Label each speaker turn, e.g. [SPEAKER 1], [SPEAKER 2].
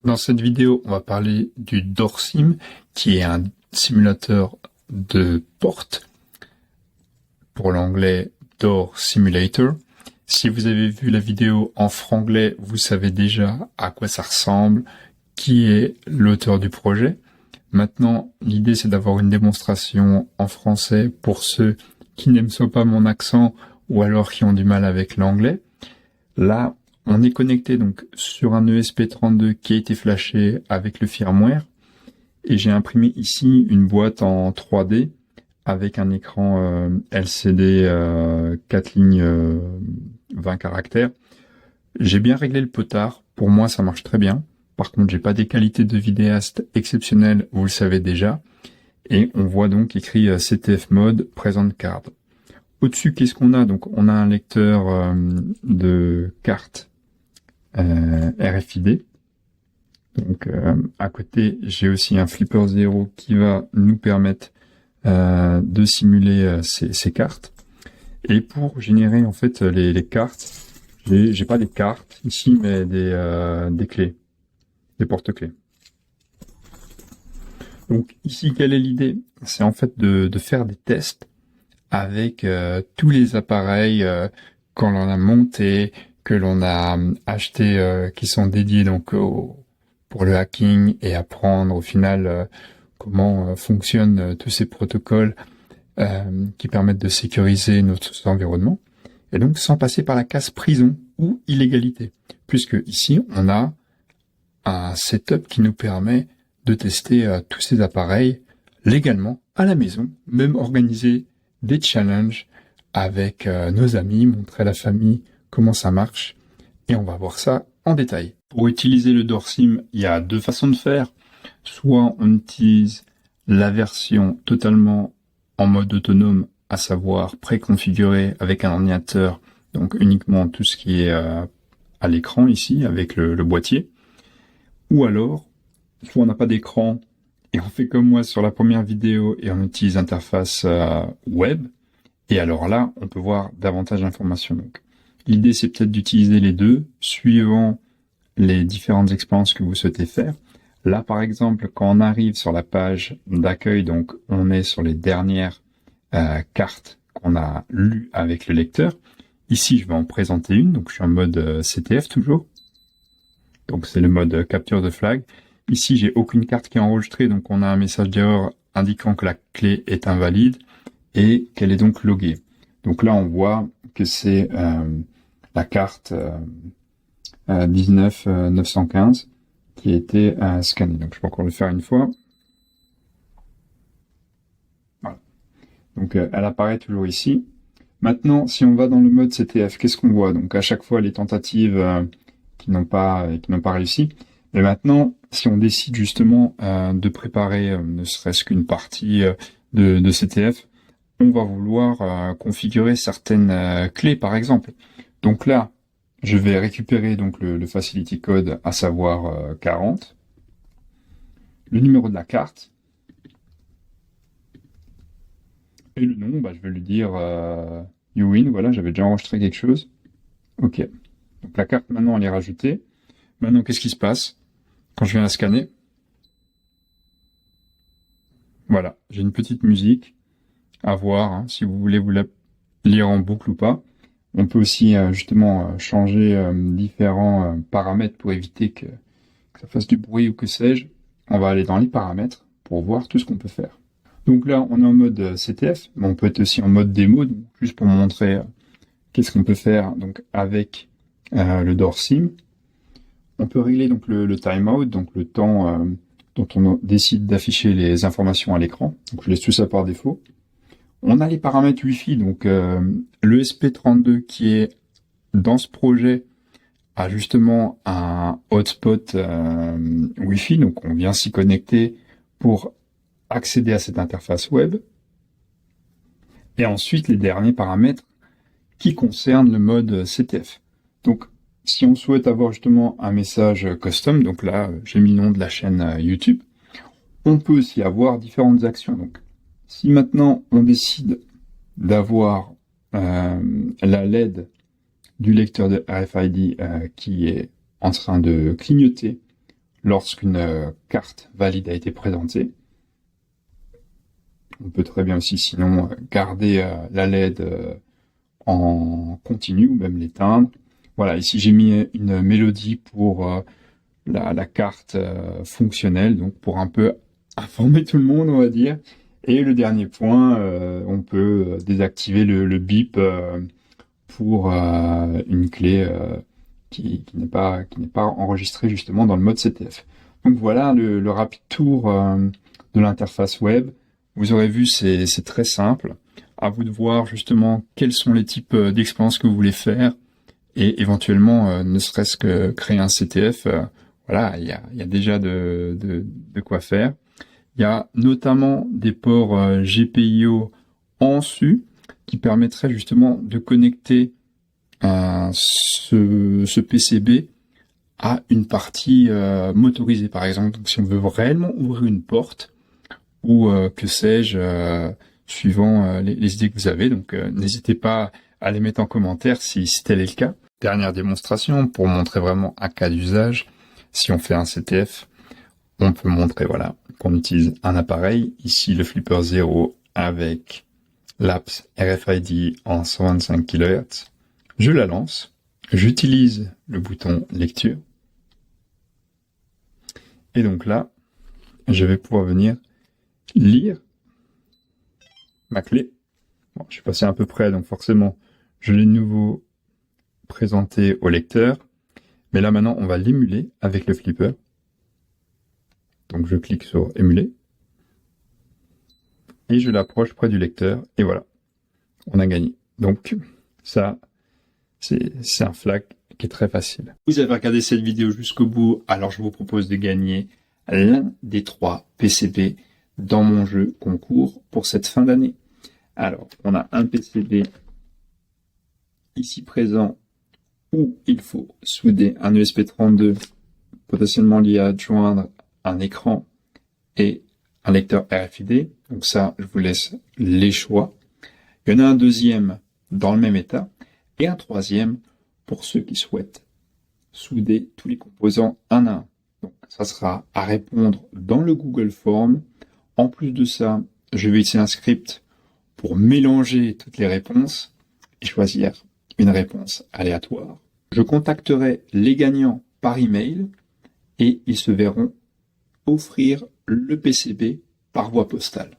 [SPEAKER 1] Dans cette vidéo, on va parler du DoorSim, qui est un simulateur de porte, pour l'anglais Door Simulator. Si vous avez vu la vidéo en franglais, vous savez déjà à quoi ça ressemble, qui est l'auteur du projet. Maintenant, l'idée c'est d'avoir une démonstration en français pour ceux qui n'aiment soit pas mon accent ou alors qui ont du mal avec l'anglais. Là, on est connecté donc sur un ESP32 qui a été flashé avec le firmware et j'ai imprimé ici une boîte en 3D avec un écran LCD 4 lignes 20 caractères. J'ai bien réglé le potard, pour moi ça marche très bien. Par contre, j'ai pas des qualités de vidéaste exceptionnelles, vous le savez déjà. Et on voit donc écrit CTF mode present card. Au-dessus, qu'est-ce qu'on a? Donc on a un lecteur de carte RFID. Donc à côté, j'ai aussi un flipper 0 qui va nous permettre de simuler ces cartes. Et pour générer en fait les cartes, j'ai pas des cartes ici, mais des clés, des porte-clés. Donc ici, quelle est l'idée? C'est en fait de faire des tests avec tous les appareils qu'on a montés, que l'on a acheté, qui sont dédiés donc pour le hacking et apprendre au final comment fonctionnent tous ces protocoles qui permettent de sécuriser notre environnement. Et donc sans passer par la case prison ou illégalité, puisque ici on a un setup qui nous permet de tester tous ces appareils légalement à la maison, même organiser des challenges avec nos amis, montrer à la famille comment ça marche, et on va voir ça en détail. Pour utiliser le DoorSim, il y a deux façons de faire. Soit on utilise la version totalement en mode autonome, à savoir préconfiguré avec un ordinateur, donc uniquement tout ce qui est à l'écran ici, avec le boîtier. Ou alors, soit on n'a pas d'écran, et on fait comme moi sur la première vidéo et on utilise l'interface web. Et alors là, on peut voir davantage d'informations. Donc, l'idée, c'est peut-être d'utiliser les deux, suivant les différentes expériences que vous souhaitez faire. Là, par exemple, quand on arrive sur la page d'accueil, donc on est sur les dernières cartes qu'on a lues avec le lecteur. Ici, je vais en présenter une, donc je suis en mode CTF toujours. Donc c'est le mode capture de flag. Ici, j'ai aucune carte qui est enregistrée, donc on a un message d'erreur indiquant que la clé est invalide et qu'elle est donc loguée. Donc là, on voit que c'est la carte 19915 qui a été scannée. Donc je peux encore le faire une fois. Voilà. Donc elle apparaît toujours ici. Maintenant, si on va dans le mode CTF, qu'est-ce qu'on voit? Donc à chaque fois, les tentatives qui n'ont pas réussi. Mais maintenant, si on décide justement de préparer ne serait-ce qu'une partie de CTF, on va vouloir configurer certaines clés, par exemple. Donc là, je vais récupérer donc le facility code, à savoir 40, le numéro de la carte, et le nom, je vais lui dire you win, voilà, j'avais déjà enregistré quelque chose. Ok. Donc la carte, maintenant, elle est rajoutée. Maintenant, qu'est-ce qui se passe quand je viens la scanner? Voilà, j'ai une petite musique à voir, hein, si vous voulez vous la lire en boucle ou pas. On peut aussi justement changer différents paramètres pour éviter que ça fasse du bruit ou que sais-je. On va aller dans les paramètres pour voir tout ce qu'on peut faire. Donc là, on est en mode CTF, mais on peut être aussi en mode démo, donc juste pour montrer qu'est-ce qu'on peut faire donc avec le DoorSim. On peut régler donc le timeout, donc le temps dont on décide d'afficher les informations à l'écran. Donc je laisse tout ça par défaut. On a les paramètres Wi-Fi, donc l'ESP32 qui est dans ce projet a justement un hotspot Wi-Fi, donc on vient s'y connecter pour accéder à cette interface web. Et ensuite les derniers paramètres qui concernent le mode CTF. Donc si on souhaite avoir justement un message custom, donc là j'ai mis le nom de la chaîne YouTube, on peut aussi avoir différentes actions. Donc si maintenant on décide d'avoir la LED du lecteur de RFID qui est en train de clignoter lorsqu'une carte valide a été présentée. On peut très bien aussi sinon garder la LED en continu ou même l'éteindre. Voilà, ici j'ai mis une mélodie pour la carte fonctionnelle, donc pour un peu informer tout le monde, on va dire. Et le dernier point, on peut désactiver le bip pour une clé qui n'est pas enregistrée justement dans le mode CTF. Donc voilà le rapide tour de l'interface web. Vous aurez vu, c'est très simple. À vous de voir justement quels sont les types d'expériences que vous voulez faire et éventuellement, ne serait-ce que créer un CTF. Voilà, il y a déjà de quoi faire. Il y a notamment des ports GPIO en SU qui permettraient justement de connecter ce PCB à une partie motorisée, par exemple. Donc, si on veut réellement ouvrir une porte, ou que sais-je, suivant les idées que vous avez. Donc, n'hésitez pas à les mettre en commentaire si tel est le cas. Dernière démonstration pour montrer vraiment un cas d'usage. Si on fait un CTF, on peut montrer voilà qu'on utilise un appareil, ici le Flipper 0 avec l'apps RFID en 125 kHz. Je la lance, j'utilise le bouton lecture. Et donc là, je vais pouvoir venir lire ma clé. Bon, je suis passé un peu près, donc forcément, je l'ai de nouveau présenté au lecteur. Mais là, maintenant, on va l'émuler avec le flipper. Donc, je clique sur émuler. Et je l'approche près du lecteur. Et voilà, on a gagné. Donc, ça, c'est un flag qui est très facile. Vous avez regardé cette vidéo jusqu'au bout, alors je vous propose de gagner l'un des 3 PCB dans mon jeu concours pour cette fin d'année. Alors, on a un PCB ici présent où il faut souder un ESP32 potentiellement lié à joindre un écran et un lecteur RFID. Donc ça, je vous laisse les choix. Il y en a un deuxième dans le même état et un troisième pour ceux qui souhaitent souder tous les composants un à un. Donc ça sera à répondre dans le Google Form. En plus de ça, je vais utiliser un script pour mélanger toutes les réponses et choisir une réponse aléatoire. Je contacterai les gagnants par email et ils se verront offrir le PCB par voie postale.